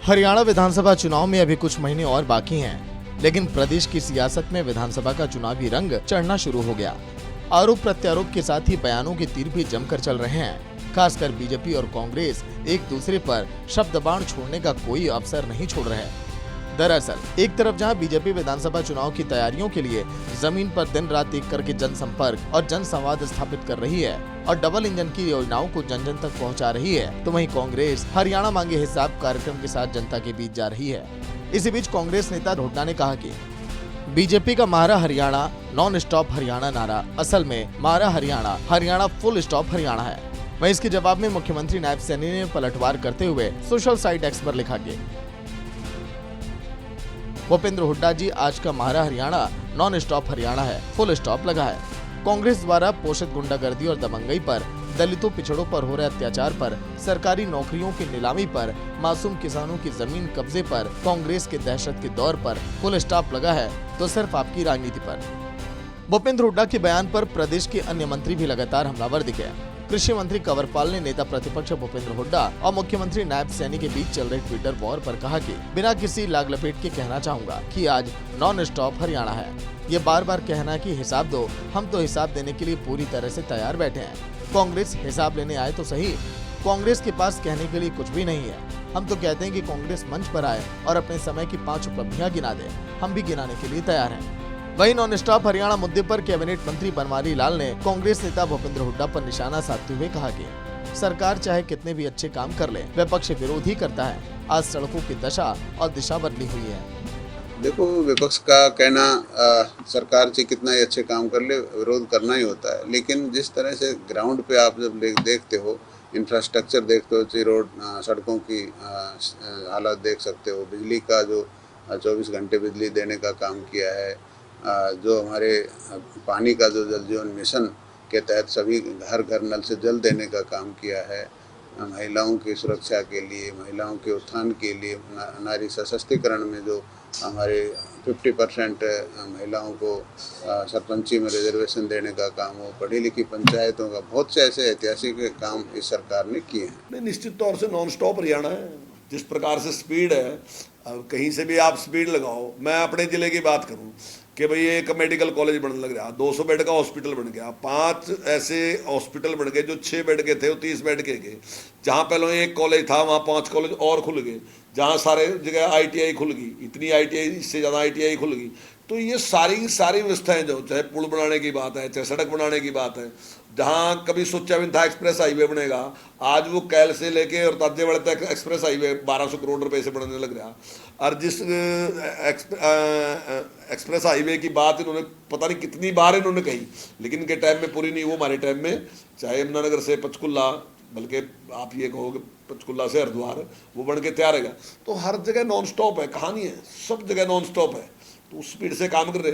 हरियाणा विधानसभा चुनाव में अभी कुछ महीने और बाकी हैं, लेकिन प्रदेश की सियासत में विधानसभा का चुनावी रंग चढ़ना शुरू हो गया। आरोप प्रत्यारोप के साथ ही बयानों के तीर भी जमकर चल रहे हैं। खासकर बीजेपी और कांग्रेस एक दूसरे पर शब्द बाण छोड़ने का कोई अवसर नहीं छोड़ रहे हैं। दरअसल एक तरफ जहां बीजेपी विधानसभा चुनाव की तैयारियों के लिए जमीन पर दिन रात एक करके जनसंपर्क और जनसंवाद स्थापित कर रही है और डबल इंजन की योजनाओं को जन जन तक पहुंचा रही है, तो वहीं कांग्रेस हरियाणा मांगे हिसाब कार्यक्रम के साथ जनता के बीच जा रही है। इसी बीच कांग्रेस नेता हुड्डा ने कहा कि बीजेपी का मारा हरियाणा नॉन स्टॉप हरियाणा नारा असल में मारा हरियाणा हरियाणा फुल स्टॉप हरियाणा है। वहीं इसके जवाब में मुख्यमंत्री नायब सैनी ने पलटवार करते हुए सोशल साइट एक्स पर लिखा कि भूपेंद्र हुड्डा जी, आज का मारा हरियाणा नॉन स्टॉप हरियाणा है, फुल स्टॉप लगा है। कांग्रेस द्वारा पोषित गुंडागर्दी और दबंगई पर, दलितों पिछड़ों पर हो रहे अत्याचार पर, सरकारी नौकरियों की नीलामी पर, मासूम किसानों की जमीन कब्जे पर, कांग्रेस के दहशत के दौर पर फुल स्टॉप लगा है तो सिर्फ आपकी राजनीति पर। भूपेंद्र हुड्डा के बयान पर प्रदेश के अन्य मंत्री भी लगातार हमलावर दिखे। कृषि मंत्री कंवरपाल ने नेता प्रतिपक्ष भूपेंद्र हुड्डा और मुख्यमंत्री नायब सैनी के बीच चल रहे ट्विटर वॉर पर कहा कि बिना किसी लाग लपेट के कहना चाहूंगा कि आज नॉन स्टॉप हरियाणा है। ये बार बार कहना कि हिसाब दो, हम तो हिसाब देने के लिए पूरी तरह से तैयार बैठे हैं। कांग्रेस हिसाब लेने आए तो सही, कांग्रेस के पास कहने के लिए कुछ भी नहीं है। हम तो कहते हैं कि कांग्रेस मंच पर आए और अपने समय की 5 उपलब्धियां गिना दे, हम भी गिनाने के लिए तैयार हैं। वहीं नॉन स्टॉप हरियाणा मुद्दे पर कैबिनेट मंत्री बनवारी लाल ने कांग्रेस नेता भूपेंद्र हुड्डा पर निशाना साधते हुए कहा कि सरकार चाहे कितने भी अच्छे काम कर ले, विपक्ष विरोध ही करता है। आज सड़कों की दशा और दिशा बदली हुई है। देखो, विपक्ष का कहना सरकार से कितना ही अच्छे काम कर ले, विरोध करना ही होता है। लेकिन जिस तरह से ग्राउंड पे आप जब देखते हो, इंफ्रास्ट्रक्चर देखते हो, रोड सड़कों की हालत देख सकते हो, बिजली का जो 24 घंटे बिजली देने का काम किया है, जो हमारे पानी का जो जल जीवन मिशन के तहत सभी घर घर नल से जल देने का काम किया है, महिलाओं की सुरक्षा के लिए, महिलाओं के उत्थान के लिए, नारी सशक्तिकरण में जो हमारे 50% महिलाओं को सरपंची में रिजर्वेशन देने का काम हो, पढ़ी लिखी पंचायतों का, बहुत से ऐसे ऐतिहासिक काम इस सरकार ने किए हैं। निश्चित तौर से नॉन स्टॉप हरियाणा है। जिस प्रकार से स्पीड है, अब कहीं से भी आप स्पीड लगाओ। मैं अपने ज़िले की बात करूं कि भाई एक मेडिकल कॉलेज बनने लग रहा, 200 बेड का हॉस्पिटल बन गया, 5 ऐसे हॉस्पिटल बन गए जो 6 बेड के थे वो 30 बेड के गए। जहाँ पहले एक कॉलेज था वहाँ 5 कॉलेज और खुल गए। जहाँ सारे जगह ITI खुल गई, इतनी ITI, इससे ज़्यादा ITI खुल गई। तो ये सारी व्यवस्थाएं, जो चाहे पुल बनाने की बात है, चाहे सड़क बनाने की बात है, जहाँ कभी सोचा भी था एक्सप्रेस हाईवे बनेगा, आज वो कैल से लेके और ताजेवाड़े तक एक्सप्रेस हाईवे 1200 करोड़ रुपए से बनने लग रहा। और जिस एक्सप्रेस हाईवे की बात इन्होंने पता नहीं कितनी बार इन्होंने कही, लेकिन इनके टाइम में पूरी नहीं। वो हमारे टाइम में चाहे यमुनानगर से पंचकुला, बल्कि आप ये कहोगे पंचकुला से हरिद्वार, वो बन के तैयार रहेगा। तो हर जगह नॉन स्टॉप है, कहानी है, सब जगह नॉन स्टॉप है। तो उस स्पीड से काम कर रहे।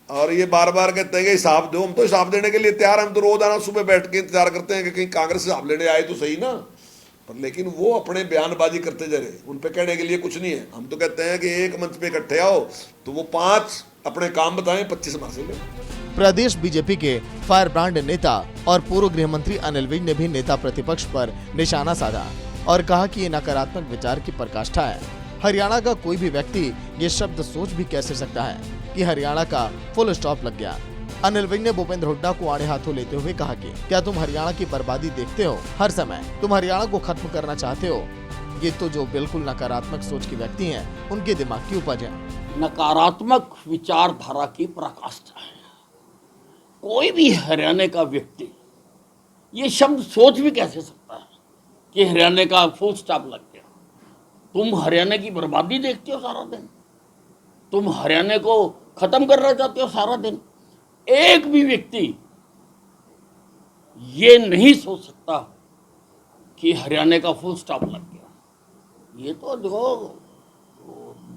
और ये बार बार कहते हैं कि हिसाब दो, हम तो हिसाब देने के लिए तैयार। हम तो रोजाना सुबह बैठ के इंतजार करते हैं कि कहीं कांग्रेस हिसाब लेने आए तो सही ना, पर लेकिन वो अपने बयानबाजी करते जा रहे, उन पे कहने के लिए कुछ नहीं है। हम तो कहते हैं कि एक मंच पे इकट्ठे आओ तो वो 5 अपने काम बताएं, 25 हमारे से ले। प्रदेश बीजेपी के फायर ब्रांड नेता और पूर्व गृह मंत्री अनिल विज ने भी नेता प्रतिपक्ष पर निशाना साधा और कहा कि ये नकारात्मक विचार की पराकाष्ठा है। हरियाणा का कोई भी व्यक्ति ये शब्द सोच भी कैसे सकता है कि हरियाणा का फुल स्टॉप लग गया। अनिल विज ने भूपेंद्र हुड्डा को आड़े हाथों लेते हुए कहा कि क्या तुम हरियाणा की बर्बादी देखते हो? हर समय तुम हरियाणा को खत्म करना चाहते हो। ये तो जो बिल्कुल नकारात्मक सोच के व्यक्ति हैं, उनके दिमाग की उपज है। नकारात्मक विचारधारा की पराकाष्ठा है। कोई भी हरियाणा का व्यक्ति ये शब्द सोच भी कैसे सकता है कि हरियाणा का फुल स्टॉप लग गया। तुम हरियाणा की बर्बादी देखते हो सारा दिन, तुम हरियाणा को खत्म करना चाहते हो सारा दिन। एक भी व्यक्ति ये नहीं सोच सकता कि हरियाणा का फुल स्टॉप लग गया। ये तो जो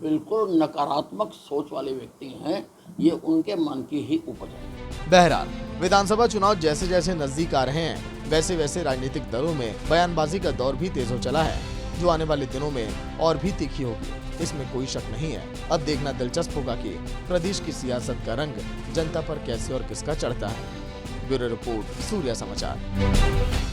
बिल्कुल नकारात्मक सोच वाले व्यक्ति हैं, ये उनके मन की ही उपज है। बहरहाल विधानसभा चुनाव जैसे जैसे नजदीक आ रहे हैं, वैसे वैसे राजनीतिक दलों में बयानबाजी का दौर भी तेज हो चला है, जो आने वाले दिनों में और भी तीखी होगी, इसमें कोई शक नहीं है। अब देखना दिलचस्प होगा कि प्रदेश की सियासत का रंग जनता पर कैसे और किसका चढ़ता है। ब्यूरो रिपोर्ट, सूर्या समाचार।